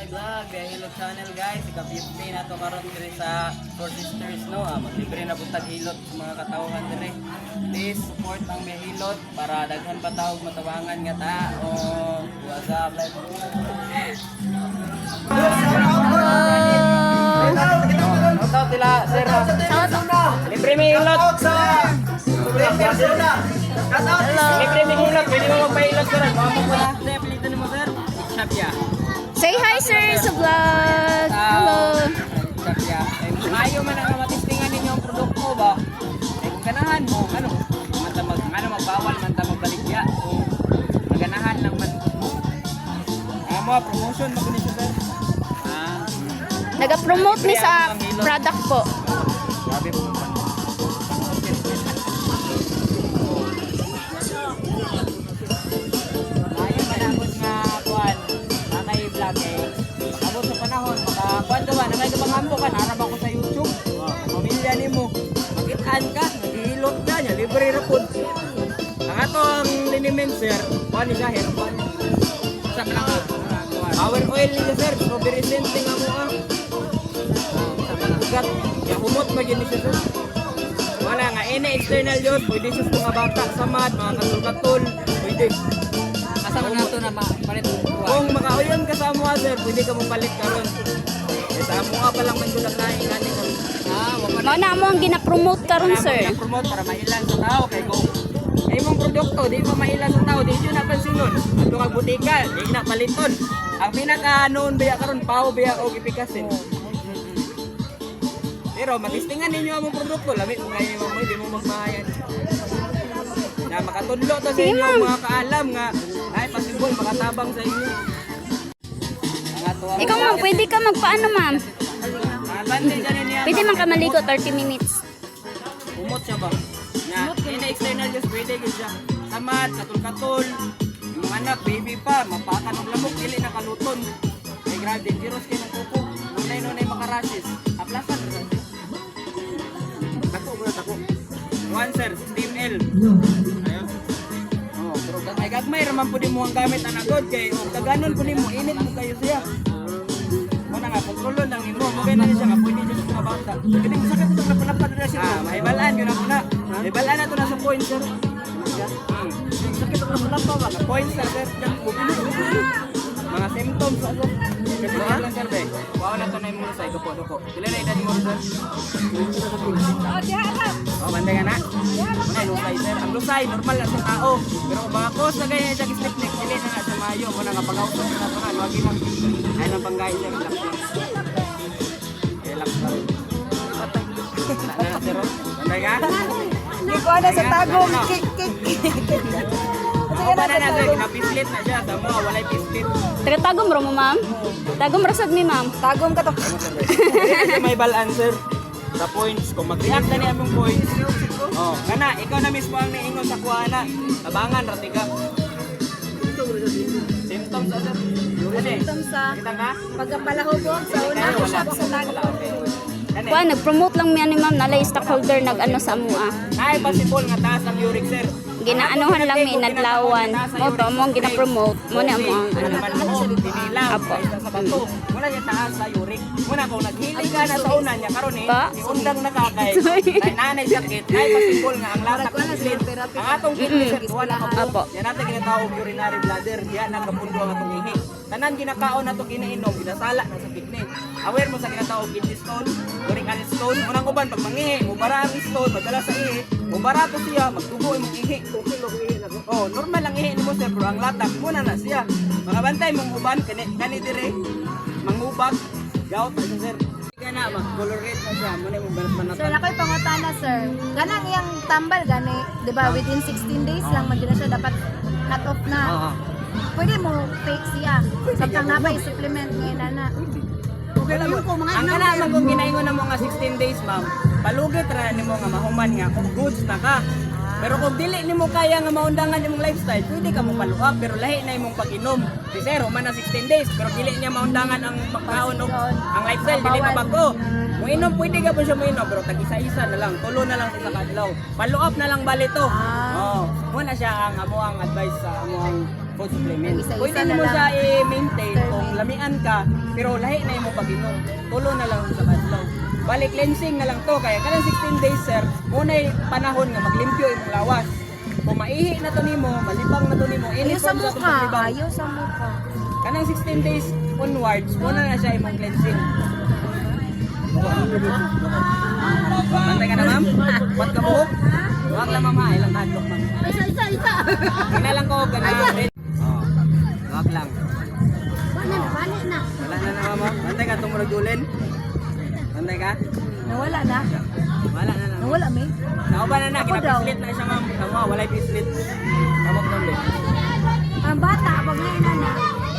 my vlog, Via Hilot channel guys. Ika-15 na to karon dire sa Four Sisters no. Maglibre na buntag hilot sa mga katawhan dire. Please support ang Via Hilot para daghan pa tawag matawangan nga tao. What's up live? Shoutout sila sir. Libre may hilot. Libre may hilot. Pwede mo magpahilot sir. Baka mo po na. Apelido ni mo sir. Xapya. Say hi sir sa vlog. Hello. Xapya. Ayaw man ang matistingan ninyo ang produkto ba? Kung ganahan mo, ano magbawal, man ta magbaligya. Kung maganahan lang man mo. Mo promotion mo kunin sir. Naga-promote ni sa product po. Sabi po. Ayaw manabot nga kuan. Nakay vlog eh. Abot sa panahon, makakuan ka ba? Nakay ka bang hampo ka? Narap ako sa YouTube. Pamilya ni mo. Makitaan ka, naghihilot ka niya, libre na po. Ang atong liniment sir, kuan ni Gahir, kuan. Sa mga power oil niya sir, strawberry scent nga mo ah. Gat, ya humot magin siya sir. Wala nga, external yun, pwede siya sa mga bata, samad, mga katul-katul, pwede. Asa man nato na palit kung makauyon ka sa amuha sir, pwede ka mong palit karon. Eh sa amuha pa lang man gulat na ingani ko. Mao na mo ang gina-promote karon sir. Promote para mailan sa tao kay go. Ay imong produkto di pa mailan sa tao, di yun napansinon. Ato kag butika, di na paliton. Ang pinaka noon biya karon pao biya og ipikasin. Pero matistingan ninyo ang produkto, labi kung ngayon mo di mo magmahayan. Na makatudlo to sa inyo mga kaalam nga ay possible makatabang sa inyo. Ikaw ma'am, pwede ka magpaano ma'am? Pwede man ka maligo 30 minutes. Umot siya ba? Nga, ina-external just pwede gid siya. Samad, katul-katul, yung anak, baby pa, mapatan og lamok, dili na kaluton. Ay grabe, dangerous kayo ng kuko. Nunay makarasis. Aplasan rin. Tako mo na tako. One sir, 16L. Ayun. Oh, pero gagmay raman po din mo ang gamit anagod kay o kaganon po din mo init mo kayo siya. Muna nga kontrolon lang nimo mo kay na siya nga pwede jud sa bata. Kini sakit to na palapad na siya. Mahibalaan yun ako na. Mahibalaan na to na sa point sir. Sakit to na palapad ba? Point sir. Mga symptoms ano? Kasi lang sir be. Wow na to na imong sa duko. Dili na edad mo sir. Oh, diha lang. Oh, banda ka na? Ano lusay sir? Ang lusay, normal lang sa tao. Pero kung baka cause na ganyan siya slip neck, dili na nga sa mayo. Muna nga pag-ausap na ito nga, wagi lang. Ay lang panggain sir, relax lang. Relax lang. Patay na sir, banda ka? Hindi ko na sa tagong. Ako ba na sir, kinapislit na siya. Sa mga walay pislit. Taga tagom ro mo ma'am. Tagom rasad mi ma'am. Tagong ka to. May balaan sir. Sa points, kung mag-react na niya mong points. Oh, kana, ikaw na mismo ang naingon sa kuwana. Tabangan, ratiga. Symptoms sir. Symptoms sa Kita ka? pagkapalahubog sa una ko siya sa tagong. Kuan nag-promote lang mi ani ma'am nalay stockholder nag-ano sa amuha. Ay, possible nga taas ang uric sir. Ginaanuhan lang mi nadlawan. Mo to mo ang gina-promote. Mo na mo ang ano. Apo. Sa bato. Muna niya taas sa uric. Muna kung naghilig ka na sa una niya karon eh, Pa? si undang nakakay. Ay nanay sakit. Ay possible nga ang latak ng slit. Ang atong kidney sir, tuwa na Apo. kapo. Yan natin ginatawag urinary bladder. Yan ang kapundo ang atong ihi. Tanan ginakaon nato ginainom, ginasala na sa kidney. Aware mo sa ginatawag kidney stone, uric acid stone. Unang uban pag mangihi, mubara ang stone, madala sa ihi, mubara to siya, magtubo imong ihi. Oh, normal ang ihi nimo sir, pero ang latak muna na siya. Mga bantay mong uban kani dire mangubag, gout na siya sir. Kana mag-colorate na siya, muna imong banat-banat. Sir, ako'y pangutana sir. Ganang iyang tambal gani, 'di ba? Within 16 days lang magina siya dapat cut off na. Pwede mo take siya. Samtang nabay supplement ngayon na. Okay lang mo. Ang kana man kung ginaingon na mo nga 16 days ma'am, palugit ra nimo nga mahuman nga kung goods na ka. Pero kung dili nimo kaya nga maundangan imong lifestyle, pwede ka mo paluap pero lahi na imong pag-inom. Si sir, man na 16 days pero dili niya maundangan ang pagkaon og ang lifestyle dili pa bago. Mo inom pwede ka po siya mo inom pero tag-isa-isa na lang, tulo na lang sa kadlaw. Paluap na lang bali to. Oh, mo na siya ang amo ang advice sa amo ang food supplement. Isa-isa Pwede na mo lang. siya i-maintain kung lamian ka, pero lahi na yung mo pag-inom. Tulo na lang sa kadlaw. Balik cleansing na lang to, kaya kanang 16 days sir, muna'y panahon nga maglimpyo imong lawas. Kung maihi na to nimo, malibang na to nimo, Ayaw sa uniform sa itong mukha. paglibang. Ayaw sa mukha. Kanang 16 days onwards, muna na siya imong cleansing. Bantay ka na ma'am? Wat ka buhok? Huwag lang ma'am ha, ilang hadlock ma'am. Isa. Kailan ko ganun. Oh, huwag lang. Bali na. Wala na na ma'am. Bantay ka, tumurag dulin. Bantay ka? Nawala na. Wala na na. Nawala, may. Nauba na na, Ako daw. kinapislit na siya ma'am. Tama, walay pislit. Kamok doon din. Ang bata, pag ngayon na.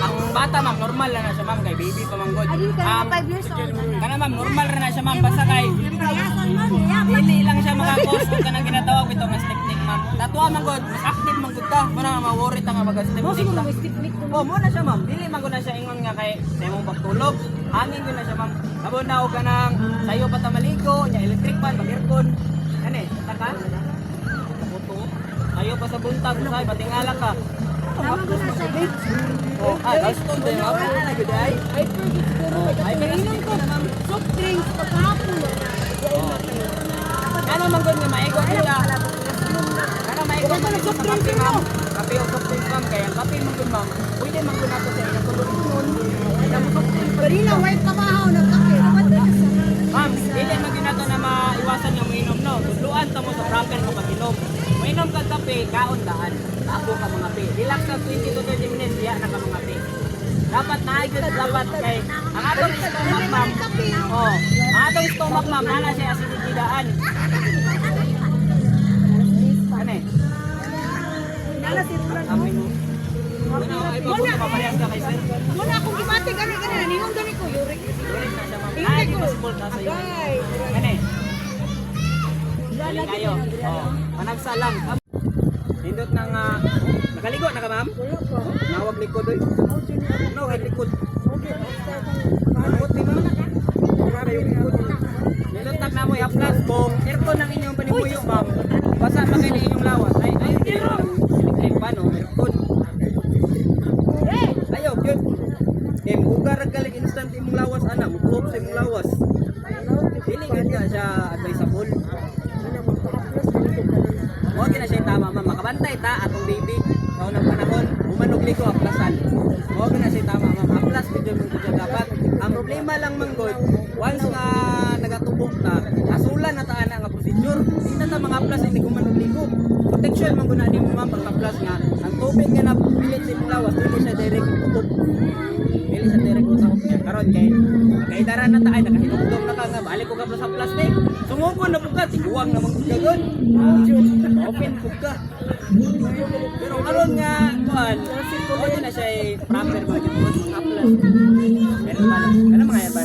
Ang bata ma'am, normal na siya ma'am, kay baby pa ma'am god. Adi ka na 5 years old. Kana ma'am, normal na siya ma'am, basta kay hindi lang siya makakos kung kanang ginatawag ito nga technique ma'am. Tatuwa man god, mas active man gud ka, muna ma-worry ta nga mag-step. Mo siguro may step oh, mo na siya ma'am. Dili man gud na siya ingon nga kay sa imong pagtulog. Hangin gud na siya ma'am. Abo na og kanang sayo pa ta maligo, nya electric fan, pag-aircon. Ano taka? Puto. Sayo pa sa buntag, usay batingala ka. Tama ko na sa Oh, gusto din ma'am. Ano gud ay? Ay, pinainom ko na ma'am. soft drinks pagkahapon. Ano man gud nga maigo nila? Ano maigo man sa kape ma'am? Kape o soft drinks ma'am, kaya ang kape man gud ma'am. Pwede man gud nato sa ilang tulog-tulog. Kanina, white kabahaw na kape. Ma'am, dili man gud nato na maiwasan yung mainom no. Tudluan ta mo sa prangkan mo pag-inom. Mainom ka kape, kaon daan. Ako ka mga pe. Relax ka 20 to 30 minutes, diya na ka mga pe. Dapat naayos dapat kay ang atong stomach ma'am. Oh, ang atong stomach ma'am nana siya acidity daan. Ano? Nala si Kami mo. Ano ay bago ka paparehas ka kay sir. Muna akong gimati gani ninong gani ko yurik. Uric na siya ma'am. Ay, di possible ka sa iyo. Ano? Galing kayo. Oh, panagsalang. Hindot nang nakaligo na ka ma'am? Nawag likod oy. No, ay likod. Bakit di ma'am? Grabe yung likod. Nilutak na mo i-apply kung aircon ng inyong panimuyo ma'am. Basa pa kayo ng inyong lawas. Ay, electric pan o aircon. Ayo, yun. Bugar galing instant imong lawas ana, mutuhop sa imong lawas. Dili gid nga siya advisable. Mo gina siya tama ma'am, makabantay ta atong baby sa unang panahon, humanog liko aplasan. Mo gina siya tama ma'am, aplas gid yung mga dapat. Ang problema lang manggod, once nga nagatubok ta, asulan na ta ana nga procedure. Di na ta mga aplas hindi humanog liko. Protection man guna nimo ma'am pagka-aplas nga. Ang tubig nga napilit sa imong lawas, dili siya direct utop. Dili siya direct utop. Karon kay kaidaran na ta ay nakahinugdong na ka nga balik ko ka sa plastic. Sumugod na pud ka, tiguang na man gud. Open pud ka. Pero karon nga kuan, wala na siya proper ba yung aplas. Meron ba? Ano mga yan ba?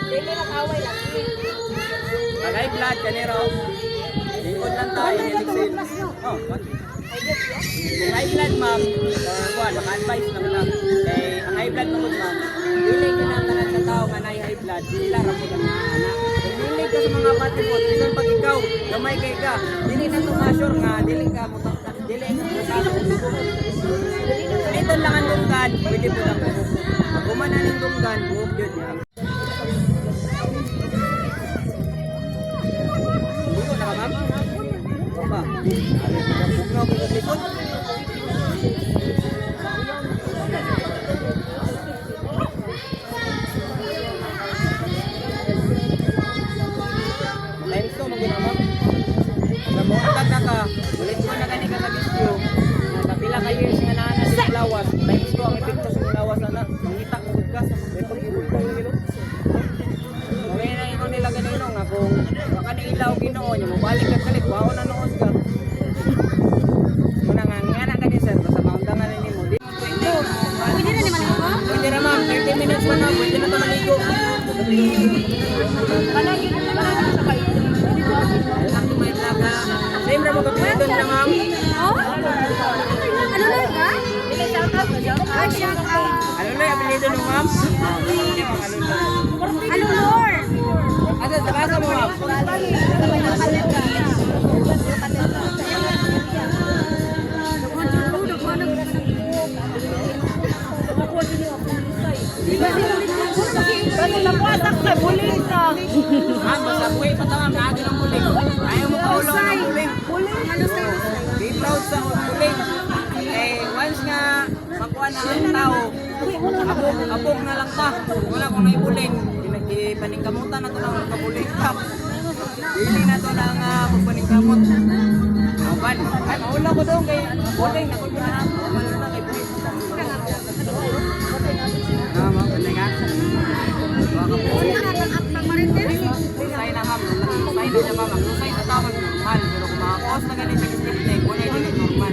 Dili na kaway lang. Bagay blood kanero. Lingkod lang tayo ni Oh, what? Kung high blood ma'am, or kuan, maka-advise lang lang. Kay ang high blood mo ma'am, dili ka na tanan sa tao nga nay high blood, sila ra po ang anak. Kung dili ka sa mga bati mo, bisan pag ikaw, gamay kay ka, dili na to ma-sure nga dili ka mo dili ka dito lang ang dunggan, pwede mo lang. Pag kumana ng dunggan, buhok yun niya. Buko na ka ma'am? Ba? Bugnaw ko sa likod. Times 2 magina ma'am. Namuatag na ka, ulit mo na gani ka sa bisyo. Kapila ka years nga naanas sa lawas. Times 2 ang epekto sa lawas na mangitak mo ka. May pag-ibig ko nilo. Okay na ikaw nila ganino nga kung baka na ilaw ginoo niya, mabalik ka kalit, wao na noon ka. Muna nga ka ni sir, basta maundangan na nimo. Pwede na naman ako? Pwede na ma'am, 30 minutes man na, pwede na ito maligo. Palagi na naman sa kayo. Alam ko may vlog ha. Same ra mo ka doon na ma'am. Oh? Ano na ka? Dili shout out ko shout out. Shout out. Ano na yung apelido nung ma'am? Ano Lord? Asa, tabasa mo ma'am? Kasi napuasak sa buling ka. Ma'am, basta buhay pa tama, naagi ng buling. Ayaw mo kaulaw ng buling. Be proud sa buling. Eh, once nga makuha na ang tao, abog na lang ta. Wala kung naibuling. Paningkamutan na ito lang magkabuling ka. Dili na ito lang magpaningkamot. Awan. Ay, maula ko doon kay buling. Ako ko na. Maula na kay buling. Ma'am, panay nga. Lusay na ham, lusay na siya ma'am. Lusay sa tawag normal. Pero kung makakos na ganit sa skip wala yung ganit normal.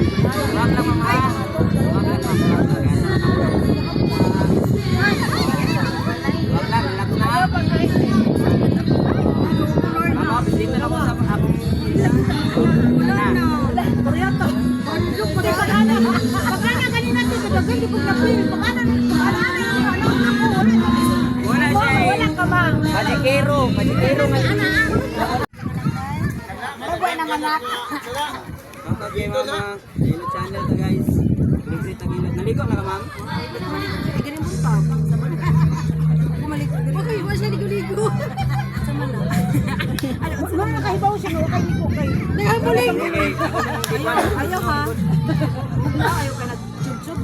Wag lang ma'am ha. Wag lang ma'am. Wag lang, relax na. Ma'am, dito lang ako sa akong wala siya eh. Padikero nga. Mabuhay ng anak. Okay, mama. Gilid channel to guys. Gilid ta gilid. Naligo na ka ma'am? Okay, wala siya ligo-ligo. Sama na. Ano, nakahibaw siya, okay ni ko kay. Nakahibuling. Ayaw ha. Ayaw ka nag-chub-chub.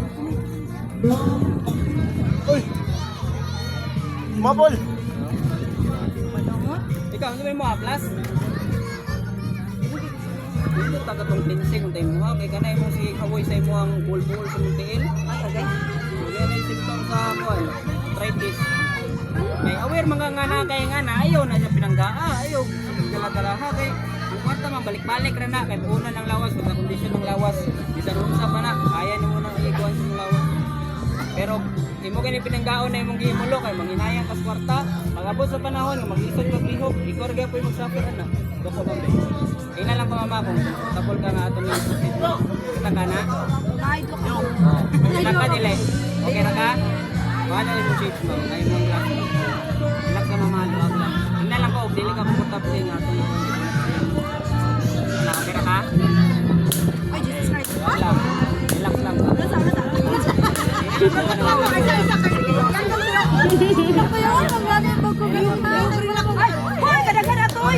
Uy! Mabol! Ikaw, ano ba mo aplas? Dito taga tong pinsing kung tayo mo kay kanay mo si kawoy sa imo ang bulbul sa muntiin. Ay, agay. Wala na yung symptom sa kuan. Arthritis. May aware mga nga na kay nga na ayaw na siya pinanggaa. Ayaw. Dala-dalaha kay ang kwarta man balik-balik ra na kay una ng lawas sa kondisyon ng lawas. Bisan unsa pa na kaya nimo nang iguan sa lawas. Pero imo kini pinanggaon na imong gihimulo kay manghinayang kas kwarta. Pag-abot sa panahon nga mag-isod kag lihok, ikaw ra gyud mo suffer na. Doko ba? Ina lang pa mama kung tapol ka nga ato ni kita ka na. Ay, ko. Kita ka nila. Okay ra ka? Wala yung shades mo. Ay mo lang. Relax ka mama, luwag lang. Ina lang ko, dili ka komportable nga ato. Okay ra ka? Ay, Jesus Christ. Wala lang. Relax lang.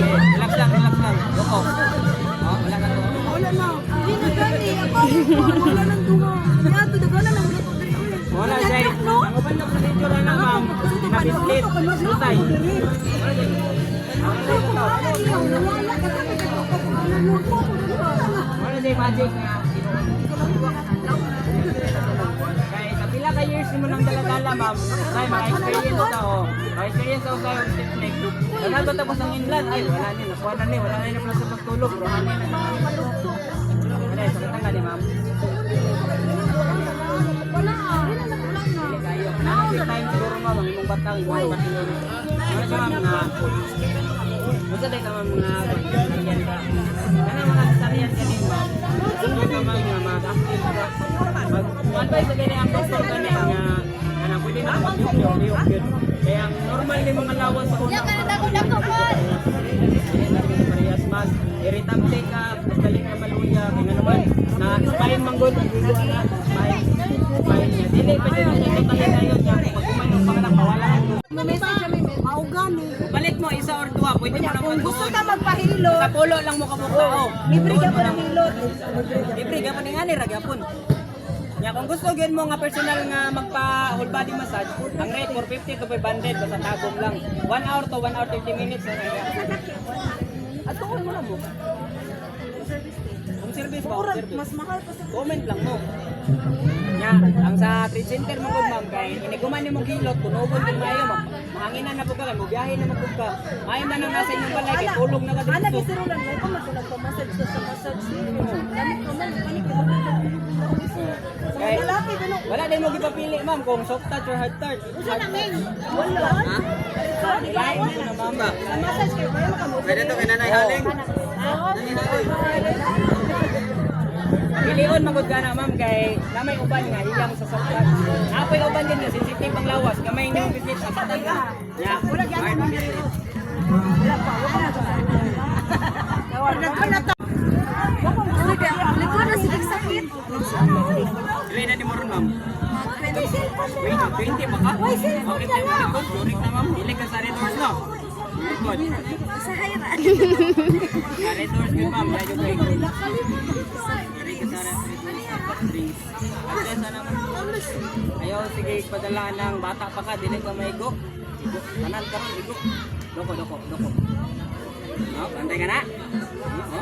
Relax lang, relax lang. Doko. Oh, wala na to. Wala say. Ang uban na procedure na ma'am. Pinabislit. Lusay. Wala say magic nga. Kaya sa pila ka years mo nang dala-dala ma'am. Say mga experience ka oh. Mga experience ako sa yung technique. Nagado tapos ang inland ay wala ni nakuha na ni wala na ni sa pagtulog. Rohan ni na. Wala sa katanga ni ma'am. Next time siguro ma'am, ang imong batang imong batang. Ano sa ma'am na Musa day ka mga sariyan ka. Kana mga sariyan ka din ma'am. Ano ka ma'am nga mag-active ka. Mag-advise sa ganyan ang doktor ka na nga ana pwede na mag-liyok yun. Kaya ang normal ni mga lawas sa una. Parehas mas irritable ka, galing ka maluya, kaya naman na spine manggod, spine niya. Dili pa siya niya tayo na yun. Pag kumain pa ka na mawala ang balik mo isa or dua, pwede mo naman. Kung gusto ka magpahilo, sa pulo lang mo kabuka o. libre ka po ng hilot. Libre ka po ng ani ragyapon. Ya kung gusto gyud mo nga personal nga magpa whole body massage, ang rate 450 to 500 basta tagom lang. 1 hour to 1 hour 30 minutes na kaya. At tuon mo na mo. Kung service ba? Service. Mas mahal pa sa Comment lang mo. Nya, ang sa trade center mo gud ma'am kay iniguman nimo kilot tunogon din mayo ma'am. Mahanginan na po ka, mo biyahe na mo ka. Ay man ang nasa inyong balay kay tulog na ka dito. Ana gisiro lang ko masulag pa massage sa massage. Dami ko man panik ko. Kay wala din mo gipapili ma'am kung soft touch or hard touch. Usa na men. Wala. Ha? Lain na ma'am ba? Sa massage kay payo ka mo. Pwede to kay Nanay Haling. Pilion magud ka na ma'am kay namay uban nga iyang sa soft touch. Apoy uban din nga sensitive ang lawas, gamay ni mo visit sa patay ka. Ya. Wala gyapon man diri. Wala pa. Wala ta. Likod na sige sakit. Dili na ni mo ron ma'am. Wait, 20 ba ka? Okay, good. Lurik na ma'am. Dili ka sa red horse, no? Good. Sa hayran. Sa red horse, good ma'am. Medyo kayo good. Dili ka sa red horse. Drinks. Okay, sana ma'am. Ayaw, sige, padalaan ng bata pa ka. Dili ka maigo. Igo. Kanan ka ron, igo. Doko. No, pantay ka na? No?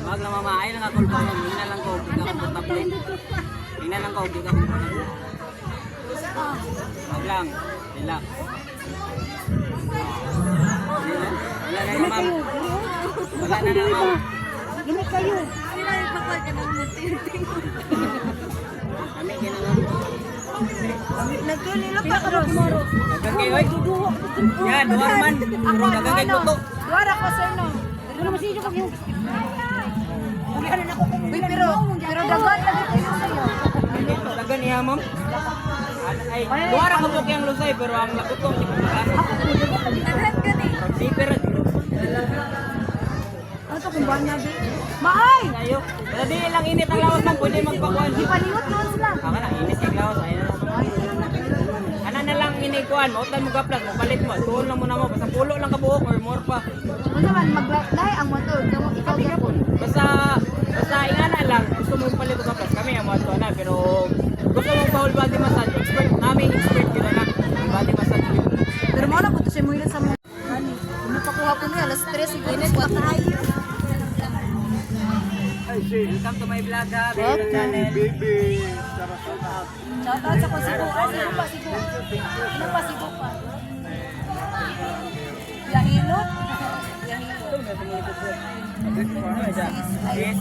Wag lang mama. Ayaw lang ako. Hina lang ko. Hindi ka komportable. Hina lang ko. Hindi ka komportable. Wag lang. Relax. Wala na ma'am. Wala na ma'am. Gini kayo. Sila yung kapal ka ng Kami ginanong. nagkulilo pa karon. Dagang kayo ay. Yan, duwar man. Pero dagang kayo puto. Duwar ako sir no. Ano masidyo ka yun? Uy, pero dagan lagi kayo sa'yo. Dagan niya ma'am. Ay, duwar ang kapok yung lusay pero ang lakutong di pagkakas. Dagan ka ni. Zipper. Ano to kung buwan na di? Maay! Ayo. Dali lang init ang lawas ma'am. Pwede magpakuan. Di paliwat noon sila. Aka na, init yung lawas. Ayun na. Ano na lang inikuan. Mautan mo gaplas. Mapalit mo. Tuon lang muna mo. Basta pulo lang kabuok or more pa. Ano naman, maglahi ang motor. Kamu ikaw gapon. Basta ingana lang, gusto mo palit ko kaplas kami ang mga na, pero gusto mo pa body massage, expert kita na body massage. Pero mo na po to siya mo sa mga. Ano pa kuha po niya? Alas 3 siguro. What tayo? Welcome to my vlog ha, baby channel. Shout out sa Pasibo. Sigo pa, Sigo. Ano pa, Sigo pa? Yahilot? Yes.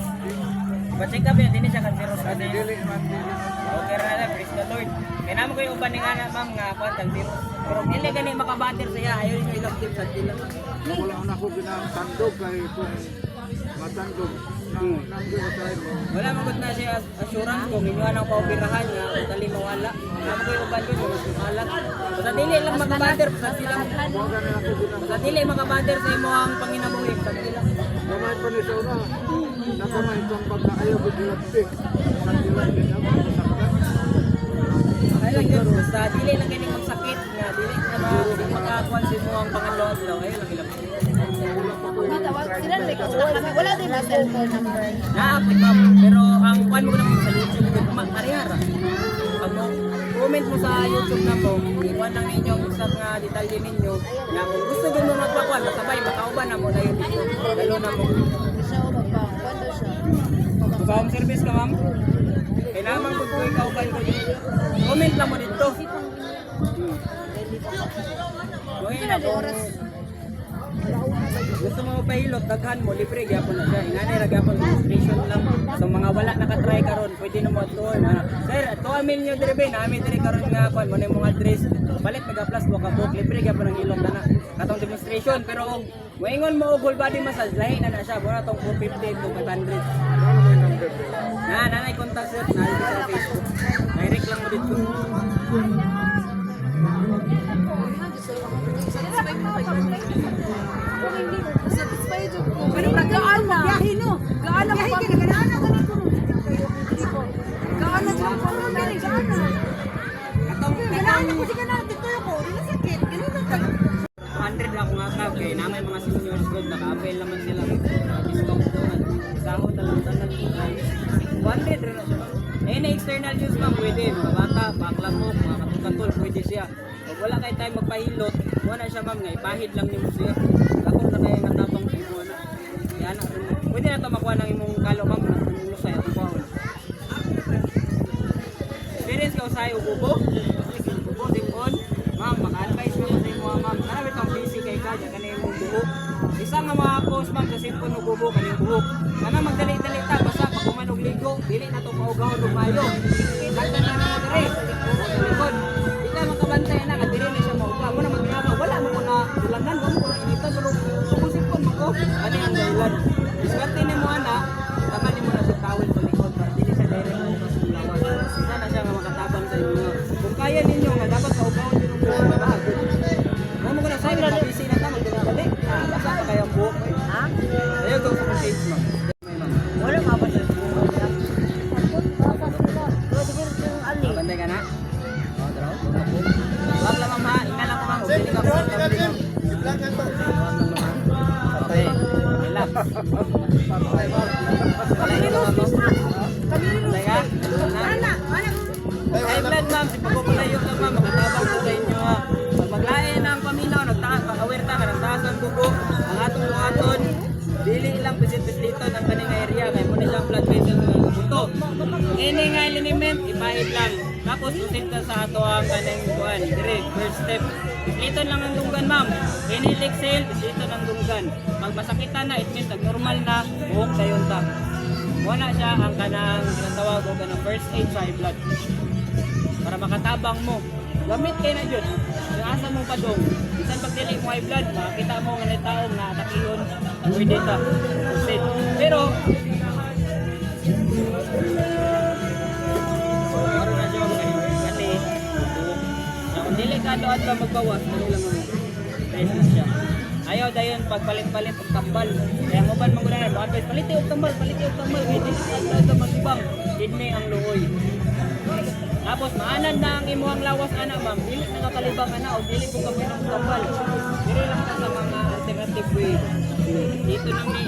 Ba-check up yan, din siya kanseros ka din. Okay na, praise the Lord. Kaya naman ko yung uban nga na ma'am nga, pantang zero. Pero hindi gani makabater siya, ayaw rin yung ilang tip sa tila. Wala na ako ginatandog kahit kung matandog nang ginatry mo. Wala magod na siya assurance kung inyuhan ang paupirahan nga, kung dali mawala. Kaya naman ko yung uban ko, mas mahalat. Basta dili lang makabater, basta sila. Huwag na ako Basta dili makabater sa imo ang panginabuhi. Basta sila. Gamay pa ni Saura. Nakamay itong pagka ayaw ko dilapik. Nagdilat din ako sa sakit. Ayun yun, basta dili lang ganing magsakit nga, dili na makakuan sa imo ang pangalaw-adlaw. Ayun lang ilang. Wala din na cellphone number. Na-apply ma'am, pero ang kuan mo naman sa YouTube, kariyara. Pag mo comment mo sa YouTube na mo, ikuan lang ninyo ang isang detalye ninyo. Na kung gusto din mo magpakuan, masabay, makauban na mo na yun dito. Lalo na mo. Siya o magpa-kwento siya. Sa home service ka ma'am? Kailangan kung ko ikauban ko dito. Comment lang mo dito. Gawin na kung gusto mo pahilot, daghan mo, libre gyapon na siya. Ingani ra gyapon registration lang. So mga wala nakatry karon, pwede na mo tuon. Sir, tuamin niyo dire ben, namin dire karon nga kuan mo na imong address. Balik taga-plus wa ka book, libre gyapon ang ilong na. Katong demonstration, pero og moingon mo og whole body massage, lahi na siya. Mura tong 450 to 500. Nanay contact sir, na sa Facebook. Direct lang mo dito. Satisfied ko. Pero gaan na. Biyahe no. Gaan na. Biyahe ka na. Gaan na ganito. Gaan na dyan ko. Gaan na. Gaan na ko siya na. Dito ako. Dito sakit. Ganito ka. 100 lang kung akab kay namay mga seniors good naka-avail naman sila discount doon sahod na lang tanan 100 rin na siya na external use ma'am pwede mga bata, baklamok, mga katungkatol pwede siya pag wala kayo tayo magpahilot wala siya ma'am nga ipahid lang nimo siya ako na kayo natabang mo na kaya na pwede na ito makuha ng imong kalo ma'am na lusay at pahon experience ka usahay ububo ububo dikon ma'am maka-advise mo sa imo ma'am karami itong busy kay ka dyan kanina yung buhok isang nga mga post ma'am sa cellphone ng buhok kanina yung buhok kana magdali-dali ta basta pag kumanog ligo dili na ito paugaw lumayo sakta na mo dire likod di ka makabantay na kadiri na siya maugaw mo na magkakaw wala mo ko na ulangan mo ko na initan pero kung cellphone mo ko ano yung dahilan diskarte ni mo ana taman mo na sa towel sa likod para dili siya direct mo sa lawas sana siya nga makatabang sa inyo kung kaya ninyo nga dapat paugaw din ang buhok na bago mo ko na sa inyo mabisi na ta magdali basta pa kayang buhok ha ayun ko sa page mo wala mabasa bandai ka na wait lang. Tapos proceed ka sa ato ang kanang kuan, dire first step. Dito lang ang dunggan, ma'am. Inhale, exhale, dito lang dunggan. Pag masakitan na, it means normal na, buhok dayon ta. Wala siya ang kanang tinatawag o kanang first aid sa high blood. Para makatabang mo. Gamit kayo na dyan. Yung asa mo pa dong. Bisan pag dili mo high blood, makakita mo nga na taong na atakihon, pwede ka. Proceed. Pero, meron na siya mga gani. Kung delikado at ka magbawas, ano lang mo. Dahil na siya. Ayaw dayon pagpalit-palit og tambal. Kaya mo ban mangunan ba advice paliti og tambal, paliti og tambal kay dili sa masibang kidney ang luoy. Tapos maanan na ang imuhang lawas ana ma'am, dili na nakalibang ana o dili ko kami ng tambal. Dili lang ta sa mga alternative way. Dito nang ni